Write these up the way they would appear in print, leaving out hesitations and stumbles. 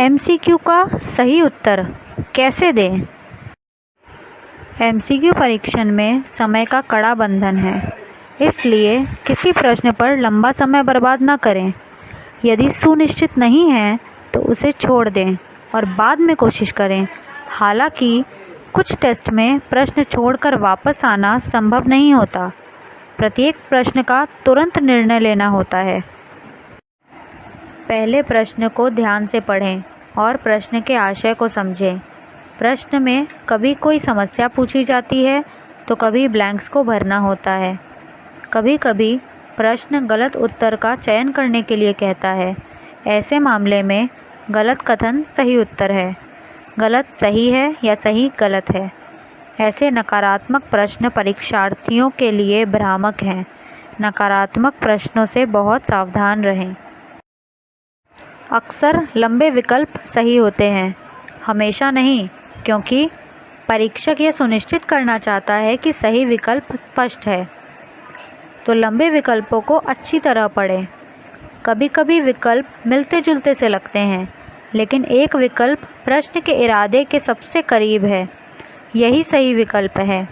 MCQ का सही उत्तर कैसे दें? एमसीक्यू परीक्षण में समय का कड़ा बंधन है, इसलिए किसी प्रश्न पर लंबा समय बर्बाद न करें। यदि सुनिश्चित नहीं है तो उसे छोड़ दें और बाद में कोशिश करें। हालांकि कुछ टेस्ट में प्रश्न छोड़कर वापस आना संभव नहीं होता। प्रत्येक प्रश्न का तुरंत निर्णय लेना होता है। पहले प्रश्न को ध्यान से पढ़ें और प्रश्न के आशय को समझें। प्रश्न में कभी कोई समस्या पूछी जाती है तो कभी ब्लैंक्स को भरना होता है। कभी कभी प्रश्न गलत उत्तर का चयन करने के लिए कहता है। ऐसे मामले में गलत कथन सही उत्तर है, गलत सही है या सही गलत है। ऐसे नकारात्मक प्रश्न परीक्षार्थियों के लिए भ्रामक हैं। नकारात्मक प्रश्नों से बहुत सावधान रहें। अक्सर लंबे विकल्प सही होते हैं, हमेशा नहीं, क्योंकि परीक्षक यह सुनिश्चित करना चाहता है कि सही विकल्प स्पष्ट है। तो लंबे विकल्पों को अच्छी तरह पढ़ें। कभी कभी विकल्प मिलते जुलते से लगते हैं, लेकिन एक विकल्प प्रश्न के इरादे के सबसे करीब है, यही सही विकल्प है।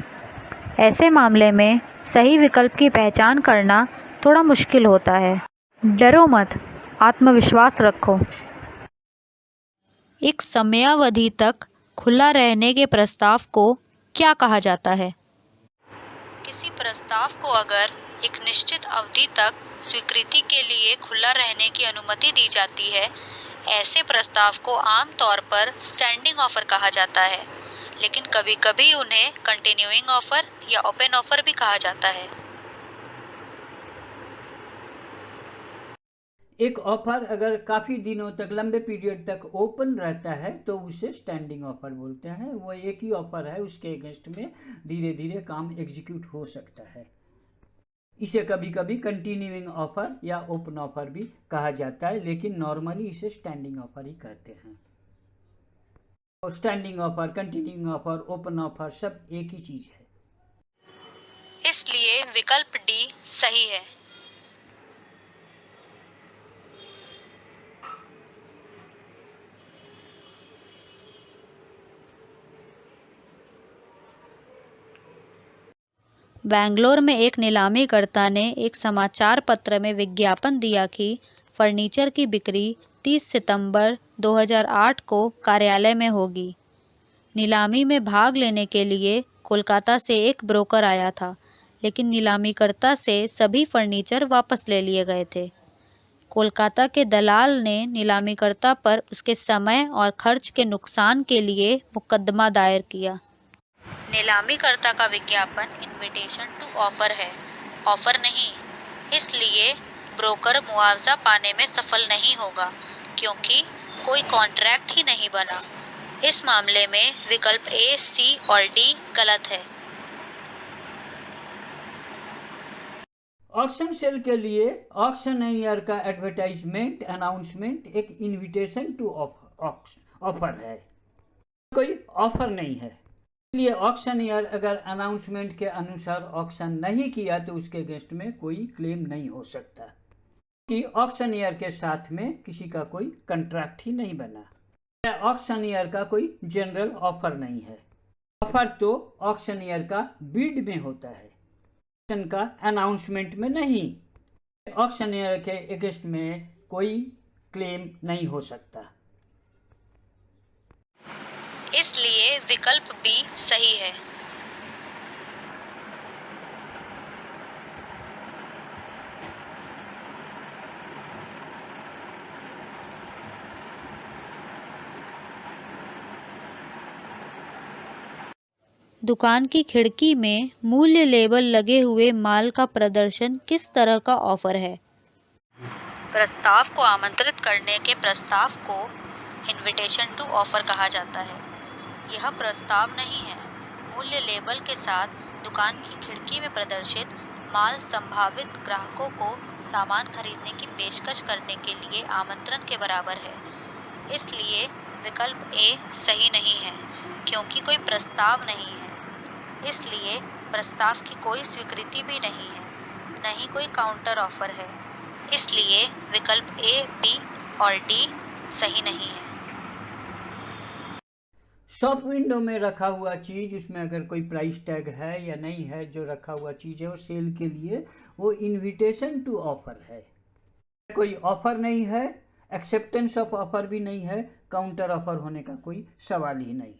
ऐसे मामले में सही विकल्प की पहचान करना थोड़ा मुश्किल होता है। डरो मत, आत्मविश्वास रखो। एक समयावधि तक खुला रहने के प्रस्ताव को क्या कहा जाता है? किसी प्रस्ताव को अगर एक निश्चित अवधि तक स्वीकृति के लिए खुला रहने की अनुमति दी जाती है, ऐसे प्रस्ताव को आमतौर पर स्टैंडिंग ऑफर कहा जाता है, लेकिन कभी कभी उन्हें कंटिन्यूइंग ऑफर या ओपन ऑफर भी कहा जाता है। एक ऑफर अगर काफ़ी दिनों तक, लंबे पीरियड तक ओपन रहता है तो उसे स्टैंडिंग ऑफर बोलते हैं। वो एक ही ऑफर है, उसके अगेंस्ट में धीरे धीरे काम एग्जीक्यूट हो सकता है। इसे कभी कभी कंटिन्यूइंग ऑफर या ओपन ऑफर भी कहा जाता है, लेकिन नॉर्मली इसे स्टैंडिंग ऑफर ही कहते हैं। तो standing offer, continuing offer, open offer सब एक ही चीज़ है। इसलिए विकल्प डी सही है। बेंगलोर में एक नीलामीकर्ता ने एक समाचार पत्र में विज्ञापन दिया कि फर्नीचर की बिक्री 30 सितंबर 2008 को कार्यालय में होगी। नीलामी में भाग लेने के लिए कोलकाता से एक ब्रोकर आया था, लेकिन नीलामीकर्ता से सभी फर्नीचर वापस ले लिए गए थे। कोलकाता के दलाल ने नीलामीकर्ता पर उसके समय और खर्च के नुकसान के लिए मुकदमा दायर किया। नीलामीकर्ता का विज्ञापन इनविटेशन टू ऑफर है, ऑफर नहीं। इसलिए ब्रोकर मुआवजा पाने में सफल नहीं होगा, क्योंकि कोई कॉन्ट्रैक्ट ही नहीं बना। इस मामले में विकल्प ए, सी और डी गलत है। ऑक्शन सेल के लिए ऑक्शनियर का एडवर्टाइजमेंट, अनाउंसमेंट एक इनविटेशन टू ऑफर है, कोई ऑफर नहीं है। इसलिए ऑक्शनियर अगर अनाउंसमेंट के अनुसार ऑक्शन नहीं किया तो उसके अगेंस्ट में कोई क्लेम नहीं हो सकता, कि ऑक्शनियर के साथ में किसी का कोई कंट्रैक्ट ही नहीं बना। ऑक्शनियर का कोई जनरल ऑफर नहीं है। ऑफर तो ऑक्शनियर का बिड में होता है, ऑक्शन का अनाउंसमेंट में नहीं। ऑक्शनियर के अगेंस्ट में कोई क्लेम नहीं हो सकता। इसलिए विकल्प बी सही है। दुकान की खिड़की में मूल्य लेबल लगे हुए माल का प्रदर्शन किस तरह का ऑफर है? प्रस्ताव को आमंत्रित करने के प्रस्ताव को इनविटेशन टू ऑफर कहा जाता है। यह प्रस्ताव नहीं है। मूल्य लेबल के साथ दुकान की खिड़की में प्रदर्शित माल संभावित ग्राहकों को सामान खरीदने की पेशकश करने के लिए आमंत्रण के बराबर है। इसलिए विकल्प ए सही नहीं है, क्योंकि कोई प्रस्ताव नहीं है। इसलिए प्रस्ताव की कोई स्वीकृति भी नहीं है, न ही कोई काउंटर ऑफर है। इसलिए विकल्प ए, बी और डी सही नहीं है। शॉप विंडो में रखा हुआ चीज़, उसमें अगर कोई प्राइस टैग है या नहीं है, जो रखा हुआ चीज़ है वो सेल के लिए, वो इनविटेशन टू ऑफर है। कोई ऑफर नहीं है, एक्सेप्टेंस ऑफ ऑफर भी नहीं है, काउंटर ऑफर होने का कोई सवाल ही नहीं।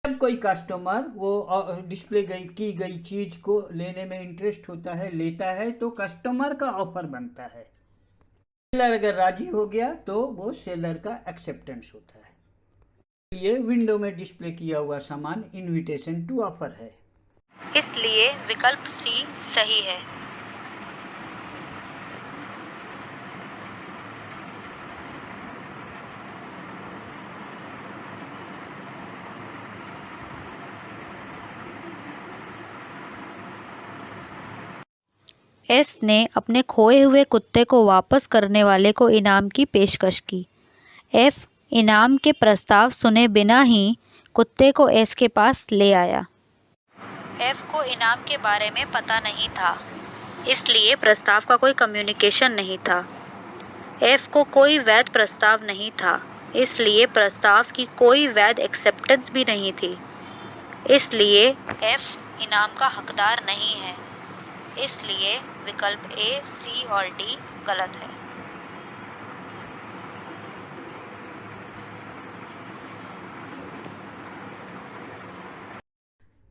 जब कोई कस्टमर वो डिस्प्ले की गई चीज को लेने में इंटरेस्ट होता है, लेता है, तो कस्टमर का ऑफर बनता है। सेलर अगर राजी हो गया तो वो सेलर का एक्सेप्टेंस होता है। ये विंडो में डिस्प्ले किया हुआ सामान इनविटेशन टू ऑफर है, इसलिए विकल्प सी सही है। एस ने अपने खोए हुए कुत्ते को वापस करने वाले को इनाम की पेशकश की। एफ इनाम के प्रस्ताव सुने बिना ही कुत्ते को एस के पास ले आया। एफ को इनाम के बारे में पता नहीं था, इसलिए प्रस्ताव का कोई कम्युनिकेशन नहीं था। एफ को कोई वैध प्रस्ताव नहीं था, इसलिए प्रस्ताव की कोई वैध एक्सेप्टेंस भी नहीं थी। इसलिए एफ इनाम का हकदार नहीं है। इसलिए विकल्प ए, सी और डी गलत है।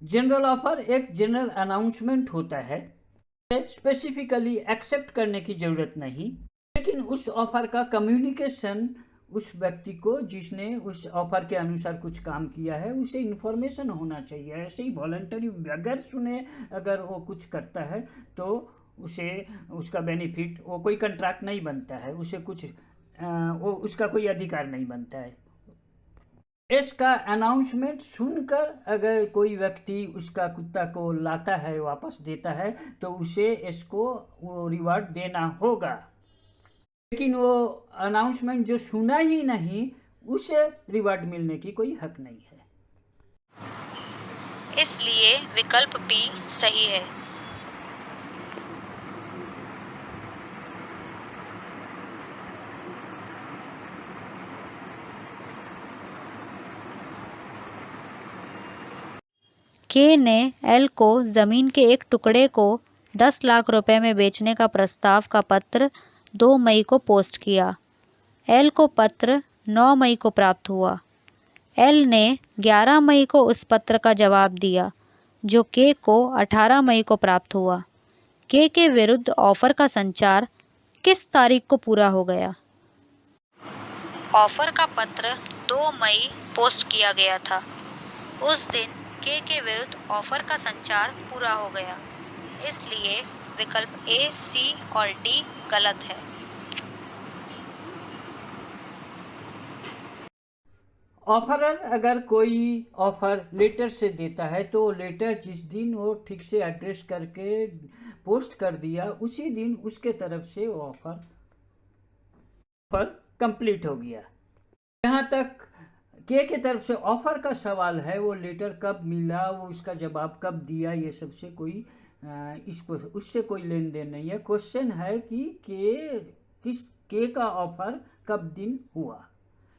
जनरल ऑफर एक जनरल अनाउंसमेंट होता है, स्पेसिफिकली एक्सेप्ट करने की जरूरत नहीं, लेकिन उस ऑफर का कम्युनिकेशन उस व्यक्ति को जिसने उस ऑफर के अनुसार कुछ काम किया है उसे इन्फॉर्मेशन होना चाहिए। ऐसे ही वॉलंटरी बगैर सुने अगर वो कुछ करता है तो उसे उसका बेनिफिट, वो कोई कंट्रैक्ट नहीं बनता है, उसे कुछ वो उसका कोई अधिकार नहीं बनता है। इसका अनाउंसमेंट सुनकर अगर कोई व्यक्ति उसका कुत्ता को लाता है, वापस देता है, तो उसे इसको वो रिवार्ड देना होगा। लेकिन वो अनाउंसमेंट जो सुना ही नहीं, उसे रिवार्ड मिलने की कोई हक नहीं है। इसलिए विकल्प बी सही है। के ने एल को जमीन के एक टुकड़े को 10 लाख रुपए में बेचने का प्रस्ताव का पत्र 2 मई को पोस्ट किया। एल को पत्र 9 मई को प्राप्त हुआ। एल ने 11 मई को उस पत्र का जवाब दिया, जो के को 18 मई को प्राप्त हुआ। के विरुद्ध ऑफर का संचार किस तारीख को पूरा हो गया? ऑफर का पत्र 2 मई पोस्ट किया गया था। उस दिन के विरुद्ध ऑफर का संचार पूरा हो गया। इसलिए विकल्प ए, सी और डी गलत है। ऑफरर अगर कोई ऑफर लेटर से देता है तो लेटर जिस दिन वो ठीक से एड्रेस करके पोस्ट कर दिया, उसी दिन उसके तरफ से वो ऑफर कंप्लीट हो गया। जहाँ तक के तरफ से ऑफर का सवाल है, वो लेटर कब मिला, वो उसका जवाब कब दिया, ये सबसे कोई इसको उससे कोई लेन देन नहीं है। क्वेश्चन है कि के का ऑफर कब दिन हुआ,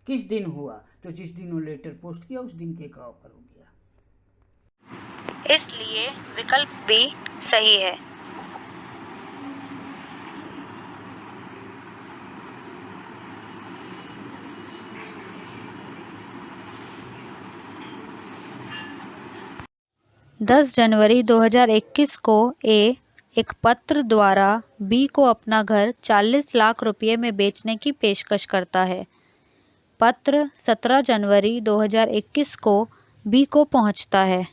किस दिन हुआ, तो जिस दिन वो लेटर पोस्ट किया उस दिन के का ऑफर हो गया। इसलिए विकल्प बी सही है। दस जनवरी 2021 को ए एक पत्र द्वारा बी को अपना घर 40 लाख रुपये में बेचने की पेशकश करता है। पत्र 17 जनवरी 2021 को बी को पहुंचता है।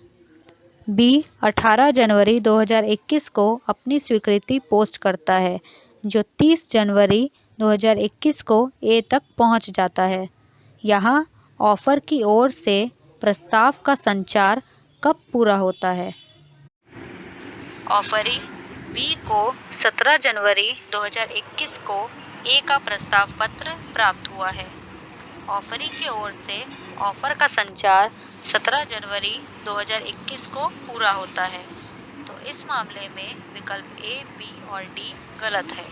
बी 18 जनवरी 2021 को अपनी स्वीकृति पोस्ट करता है, जो 30 जनवरी 2021 को ए तक पहुंच जाता है। यहाँ ऑफर की ओर से प्रस्ताव का संचार कब पूरा होता है? ऑफरी बी को 17 जनवरी 2021 को ए का प्रस्ताव पत्र प्राप्त हुआ है। ऑफरी की ओर से ऑफर का संचार 17 जनवरी 2021 को पूरा होता है। तो इस मामले में विकल्प ए, बी और डी गलत है।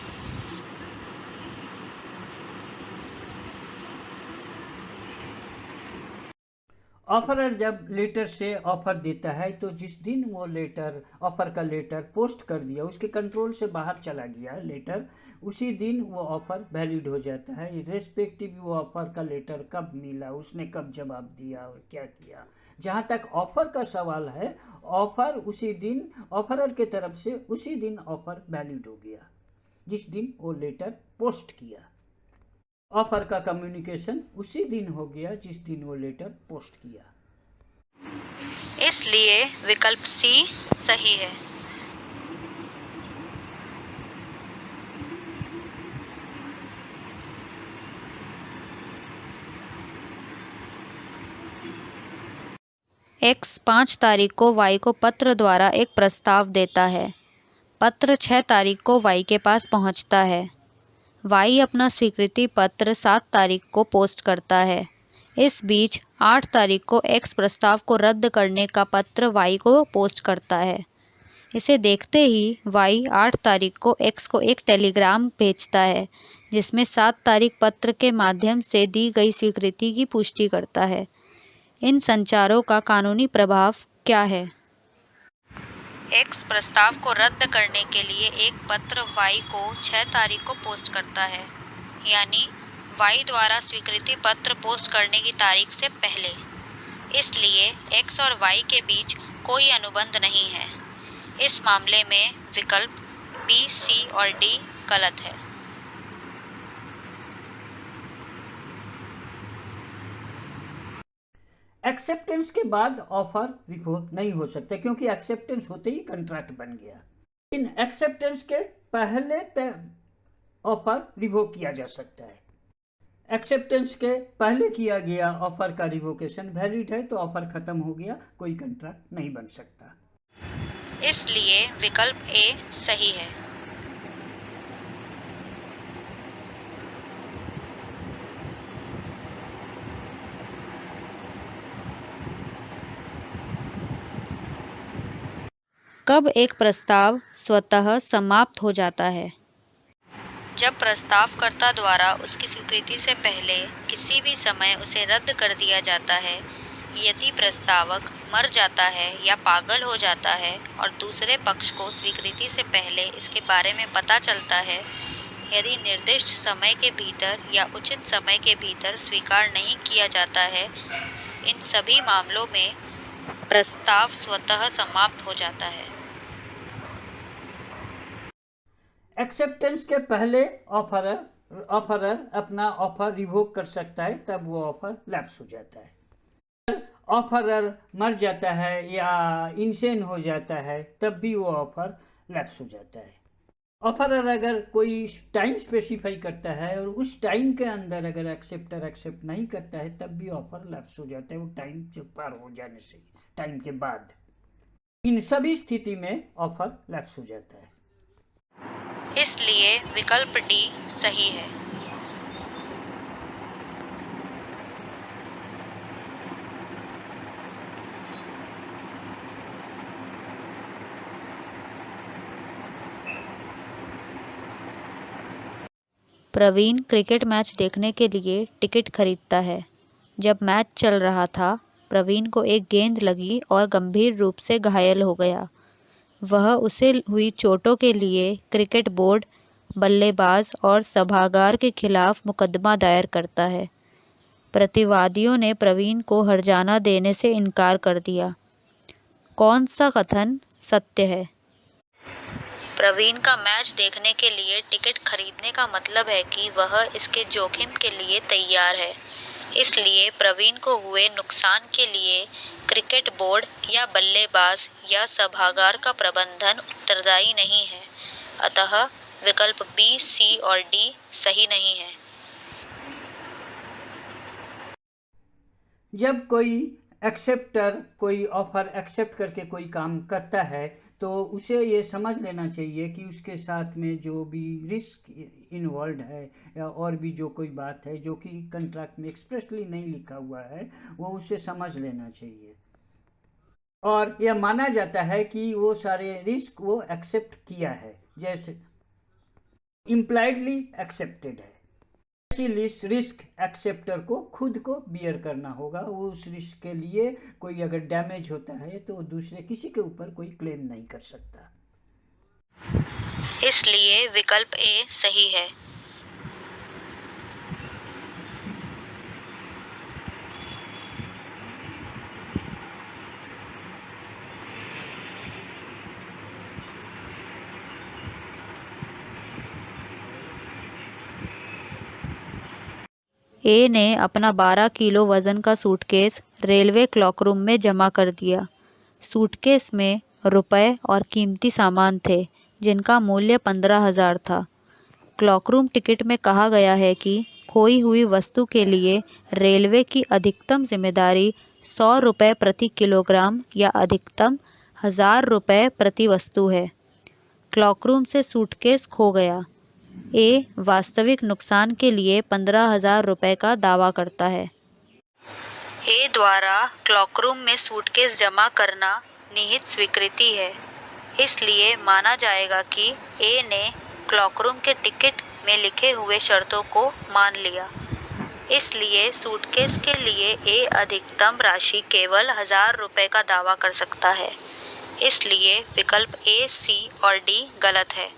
ऑफरर जब लेटर से ऑफर देता है तो जिस दिन वो लेटर, ऑफर का लेटर पोस्ट कर दिया, उसके कंट्रोल से बाहर चला गया लेटर, उसी दिन वो ऑफर वैलिड हो जाता है, इर्रेस्पेक्टिव वो ऑफर का लेटर कब मिला, उसने कब जवाब दिया और क्या किया। जहाँ तक ऑफर का सवाल है, ऑफर उसी दिन, ऑफरर के तरफ से उसी दिन ऑफर वैलिड हो गया जिस दिन वो लेटर पोस्ट किया। ऑफर का कम्युनिकेशन उसी दिन हो गया जिस दिन वो लेटर पोस्ट किया। इसलिए विकल्प सी सही है। X 5 तारीख को Y को पत्र द्वारा एक प्रस्ताव देता है। पत्र 6 तारीख को Y के पास पहुंचता है। Y अपना स्वीकृति पत्र 7 तारीख को पोस्ट करता है। इस बीच 8 तारीख को X प्रस्ताव को रद्द करने का पत्र Y को पोस्ट करता है। इसे देखते ही Y 8 तारीख को X को एक टेलीग्राम भेजता है जिसमें 7 तारीख पत्र के माध्यम से दी गई स्वीकृति की पुष्टि करता है। इन संचारों का कानूनी प्रभाव क्या है? X प्रस्ताव को रद्द करने के लिए एक पत्र Y को 6 तारीख को पोस्ट करता है, यानी Y द्वारा स्वीकृति पत्र पोस्ट करने की तारीख से पहले। इसलिए X और Y के बीच कोई अनुबंध नहीं है। इस मामले में विकल्प B, C और D गलत है। एक्सेप्टेंस के बाद ऑफर रिवोक नहीं हो सकता क्योंकि एक्सेप्टेंस होते ही कॉन्ट्रैक्ट बन गया। इन एक्सेप्टेंस के पहले ऑफर रिवोक किया जा सकता है। एक्सेप्टेंस के पहले किया गया ऑफर का रिवोकेशन वैलिड है तो ऑफर खत्म हो गया, कोई कॉन्ट्रैक्ट नहीं बन सकता। इसलिए विकल्प ए सही है। कब एक प्रस्ताव स्वतः समाप्त हो जाता है? जब प्रस्तावकर्ता द्वारा उसकी स्वीकृति से पहले किसी भी समय उसे रद्द कर दिया जाता है, यदि प्रस्तावक मर जाता है या पागल हो जाता है और दूसरे पक्ष को स्वीकृति से पहले इसके बारे में पता चलता है, यदि निर्दिष्ट समय के भीतर या उचित समय के भीतर स्वीकार नहीं किया जाता है, इन सभी मामलों में प्रस्ताव स्वतः समाप्त हो जाता है। एक्सेप्टेंस के पहले ऑफरर अपना ऑफर रिवोक कर सकता है, तब वो ऑफर लैप्स हो जाता है। ऑफरर मर जाता है या इंसेन हो जाता है तब भी वो ऑफर लैप्स हो जाता है। ऑफरर अगर कोई टाइम स्पेसिफाई करता है और उस टाइम के अंदर अगर एक्सेप्टर एक्सेप्ट नहीं करता है तब भी ऑफर लैप्स हो जाता है, वो टाइम से पार हो जाने से, टाइम के बाद। इन सभी स्थिति में ऑफर लैप्स हो जाता है। इसलिए विकल्प डी सही है। प्रवीण क्रिकेट मैच देखने के लिए टिकट खरीदता है। जब मैच चल रहा था, प्रवीण को एक गेंद लगी और गंभीर रूप से घायल हो गया। वह उसे हुई चोटों के लिए क्रिकेट बोर्ड, बल्लेबाज और सभागार के खिलाफ मुकदमा दायर करता है। प्रतिवादियों ने प्रवीण को हर्जाना देने से इनकार कर दिया। कौन सा कथन सत्य है? प्रवीण का मैच देखने के लिए टिकट खरीदने का मतलब है कि वह इसके जोखिम के लिए तैयार है। इसलिए प्रवीण को हुए नुकसान के लिए क्रिकेट बोर्ड या बल्लेबाज या सभागार का प्रबंधन उत्तरदायी नहीं है। अतः विकल्प बी, सी और डी सही नहीं है। जब कोई एक्सेप्टर कोई ऑफर एक्सेप्ट करके कोई काम करता है तो उसे ये समझ लेना चाहिए कि उसके साथ में जो भी रिस्क इन्वॉल्व है या और भी जो कोई बात है जो कि कॉन्ट्रैक्ट में एक्सप्रेसली नहीं लिखा हुआ है, वो उसे समझ लेना चाहिए। और यह माना जाता है कि वो सारे रिस्क वो एक्सेप्ट किया है, जैसे इम्प्लाइडली एक्सेप्टेड है। ऐसी रिस्क एक्सेप्टर को खुद को बियर करना होगा। वो उस रिस्क के लिए कोई अगर डैमेज होता है तो दूसरे किसी के ऊपर कोई क्लेम नहीं कर सकता। इसलिए विकल्प ए सही है। ए ने अपना 12 किलो वजन का सूटकेस रेलवे क्लॉकरूम में जमा कर दिया। सूटकेस में रुपए और कीमती सामान थे जिनका मूल्य 15,000 था। क्लॉकरूम टिकट में कहा गया है कि खोई हुई वस्तु के लिए रेलवे की अधिकतम जिम्मेदारी 100 रुपये प्रति किलोग्राम या अधिकतम 1000 रुपये प्रति वस्तु है। क्लॉकरूम से सूटकेस खो गया। ए वास्तविक नुकसान के लिए 15,000 रुपये का दावा करता है। ए द्वारा क्लॉकरूम में सूटकेस जमा करना निहित स्वीकृति है, इसलिए माना जाएगा कि ए ने क्लॉकरूम के टिकट में लिखे हुए शर्तों को मान लिया। इसलिए सूटकेस के लिए ए अधिकतम राशि केवल 1000 रुपये का दावा कर सकता है। इसलिए विकल्प ए, सी और डी गलत है।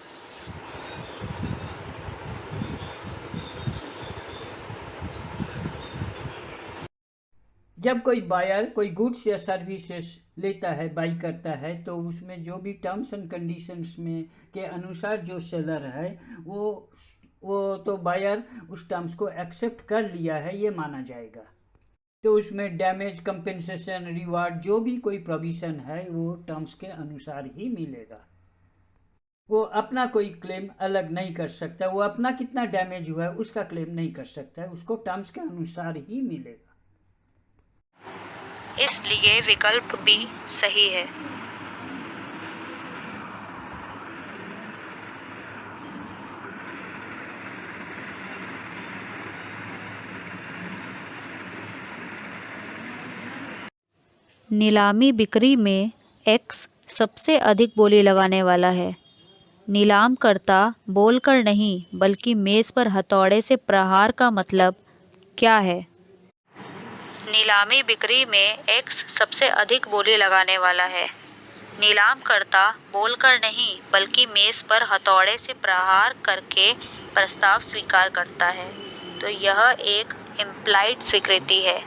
जब कोई बायर कोई गुड्स या सर्विसेज लेता है, बाई करता है, तो उसमें जो भी टर्म्स एंड कंडीशंस में के अनुसार जो सेलर है वो तो बायर उस टर्म्स को एक्सेप्ट कर लिया है, ये माना जाएगा। तो उसमें डैमेज कंपेंसेशन रिवार्ड जो भी कोई प्रोविजन है वो टर्म्स के अनुसार ही मिलेगा। वो अपना कोई क्लेम अलग नहीं कर सकता। वो अपना कितना डैमेज हुआ है उसका क्लेम नहीं कर सकता है, उसको टर्म्स के अनुसार ही मिलेगा। इसलिए विकल्प बी सही है। नीलामी बिक्री में एक्स सबसे अधिक बोली लगाने वाला है। नीलामकर्ता बोलकर नहीं बल्कि मेज पर हथौड़े से प्रहार का मतलब क्या है? नीलामी बिक्री में एक्स सबसे अधिक बोली लगाने वाला है। नीलामकर्ता बोलकर नहीं बल्कि मेज पर हथौड़े से प्रहार करके प्रस्ताव स्वीकार करता है, तो यह एक इम्प्लाइड स्वीकृति है।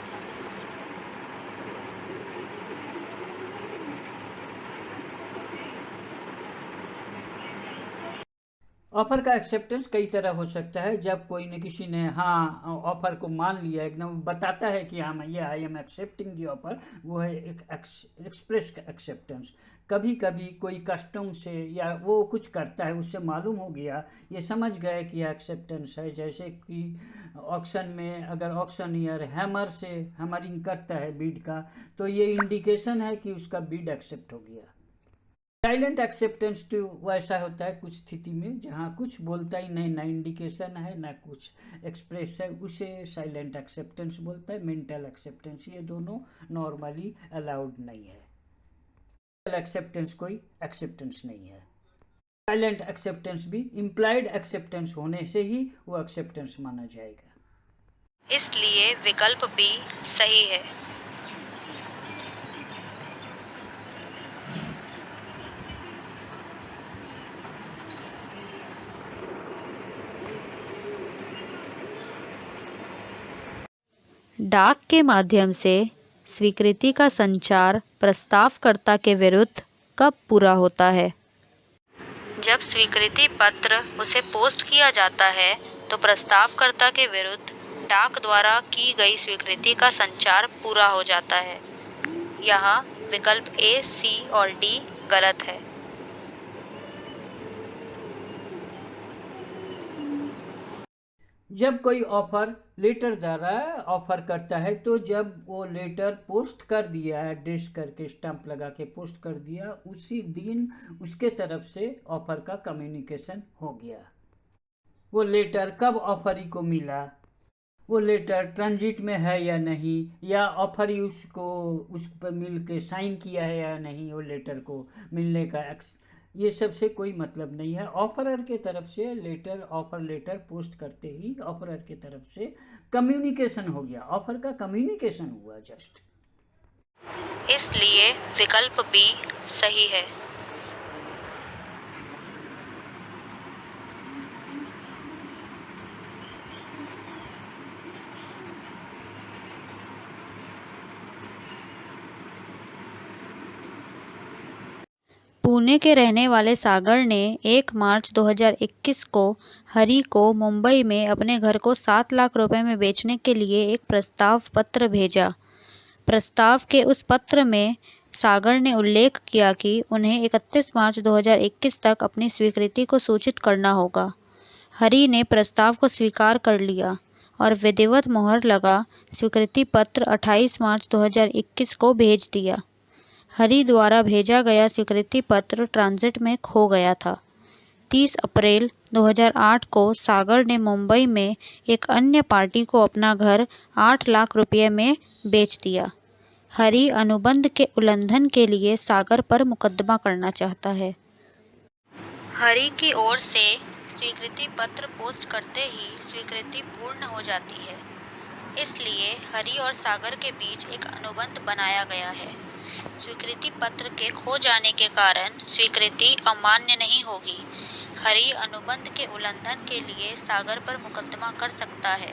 ऑफर का एक्सेप्टेंस कई तरह हो सकता है। जब कोई न किसी ने हाँ ऑफर को मान लिया, एकदम बताता है कि हाँ ये I am accepting the offer, वो है एक एक्सप्रेस एक्सेप्टेंस। कभी कभी कोई कस्टम से या वो कुछ करता है, उससे मालूम हो गया, ये समझ गए कि यह एक्सेप्टेंस है। जैसे कि ऑक्शन में अगर ऑक्शनियर हैमर से हैमरिंग करता है बीड का, तो ये इंडिकेशन है कि उसका बीड एक्सेप्ट हो गया। साइलेंट एक्सेप्टेंस तो वैसा होता है कुछ स्थिति में जहाँ कुछ बोलता ही नहीं, ना इंडिकेशन है ना कुछ एक्सप्रेस है, उसे साइलेंट एक्सेप्टेंस बोलता है। मेंटल एक्सेप्टेंस, ये दोनों नॉर्मली अलाउड नहीं है। एक्सेप्टेंस कोई एक्सेप्टेंस नहीं है। साइलेंट एक्सेप्टेंस भी इम्प्लाइड एक्सेप्टेंस होने से ही वो एक्सेप्टेंस माना जाएगा। इसलिए विकल्प बी सही है। डाक के माध्यम से स्वीकृति का संचार प्रस्तावकर्ता के विरुद्ध कब पूरा होता है? जब स्वीकृति पत्र उसे पोस्ट किया जाता है तो प्रस्तावकर्ता के विरुद्ध डाक द्वारा की गई स्वीकृति का संचार पूरा हो जाता है। यहाँ विकल्प ए, सी और डी गलत है। जब कोई ऑफर लेटर द्वारा ऑफर करता है, तो जब वो लेटर पोस्ट कर दिया, एड्रेस करके स्टैंप लगा के पोस्ट कर दिया, उसी दिन उसके तरफ से ऑफर का कम्युनिकेशन हो गया। वो लेटर कब ऑफरी को मिला, वो लेटर ट्रांजिट में है या नहीं, या ऑफरी उसको उस पर मिल के साइन किया है या नहीं, वो लेटर को मिलने का ये सबसे कोई मतलब नहीं है। ऑफरर के तरफ से ऑफर लेटर पोस्ट करते ही ऑफरर के तरफ से कम्युनिकेशन हो गया, ऑफर का कम्युनिकेशन हुआ जस्ट। इसलिए विकल्प बी सही है। पुणे के रहने वाले सागर ने 1 मार्च 2021 को हरि को मुंबई में अपने घर को 7 लाख रुपए में बेचने के लिए एक प्रस्ताव पत्र भेजा। प्रस्ताव के उस पत्र में सागर ने उल्लेख किया कि उन्हें 31 मार्च 2021 तक अपनी स्वीकृति को सूचित करना होगा। हरि ने प्रस्ताव को स्वीकार कर लिया और विधिवत मोहर लगा स्वीकृति पत्र 28 मार्च 2021 को भेज दिया। हरि द्वारा भेजा गया स्वीकृति पत्र ट्रांजिट में खो गया था। 30 अप्रैल 2008 को सागर ने मुंबई में एक अन्य पार्टी को अपना घर 8 लाख रुपये में बेच दिया। हरि अनुबंध के उल्लंघन के लिए सागर पर मुकदमा करना चाहता है। हरि की ओर से स्वीकृति पत्र पोस्ट करते ही स्वीकृति पूर्ण हो जाती है। इसलिए हरि और सागर के बीच एक अनुबंध बनाया गया है। स्वीकृति पत्र के खो जाने के कारण स्वीकृति अमान्य नहीं होगी। हरि अनुबंध के उल्लंघन के लिए सागर पर मुकदमा कर सकता है।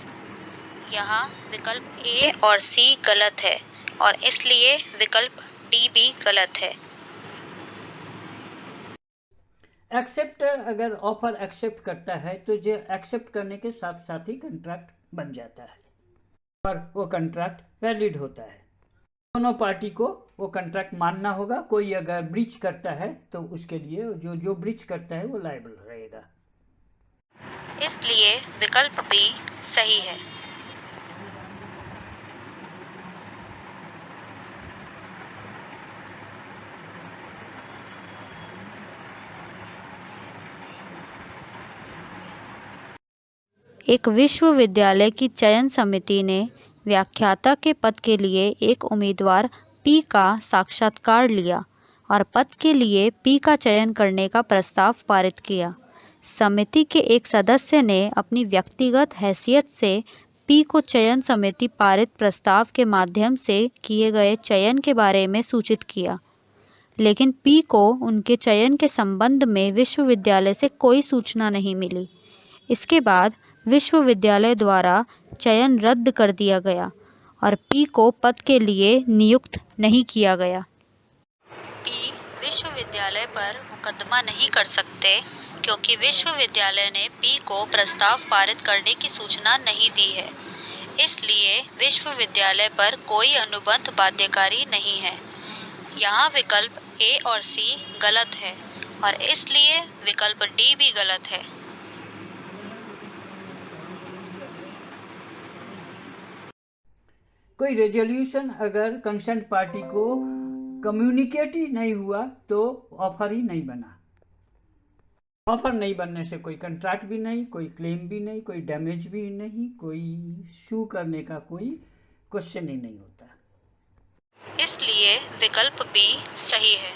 यहाँ विकल्प ए और सी गलत है और इसलिए विकल्प डी भी गलत है। एक्सेप्टर अगर ऑफर एक्सेप्ट करता है तो जो एक्सेप्ट करने के साथ साथ ही कंट्रैक्ट बन जाता है और वो कंट्रैक्ट वैलिड होता है। दोनों पार्टी को वो कंट्रैक्ट मानना होगा। कोई अगर ब्रीच करता है तो उसके लिए जो ब्रीच करता है वो लायबल रहेगा। इसलिए विकल्प बी सही है। एक विश्वविद्यालय की चयन समिति ने व्याख्याता के पद के लिए एक उम्मीदवार पी का साक्षात्कार लिया और पद के लिए पी का चयन करने का प्रस्ताव पारित किया। समिति के एक सदस्य ने अपनी व्यक्तिगत हैसियत से पी को चयन समिति पारित प्रस्ताव के माध्यम से किए गए चयन के बारे में सूचित किया, लेकिन पी को उनके चयन के संबंध में विश्वविद्यालय से कोई सूचना नहीं मिली। इसके बाद विश्वविद्यालय द्वारा चयन रद्द कर दिया गया और पी को पद के लिए नियुक्त नहीं किया गया। पी विश्वविद्यालय पर मुकदमा नहीं कर सकते क्योंकि विश्वविद्यालय ने पी को प्रस्ताव पारित करने की सूचना नहीं दी है। इसलिए विश्वविद्यालय पर कोई अनुबंध बाध्यकारी नहीं है। यहाँ विकल्प ए और सी गलत है और इसलिए विकल्प डी भी गलत है। कोई रेजोल्यूशन अगर कंसर्न पार्टी को कम्युनिकेट ही नहीं हुआ तो ऑफर ही नहीं बना। ऑफर नहीं बनने से कोई कंट्रैक्ट भी नहीं, कोई क्लेम भी नहीं, कोई डैमेज भी नहीं, कोई सू करने का कोई क्वेश्चन ही नहीं होता। इसलिए विकल्प बी सही है।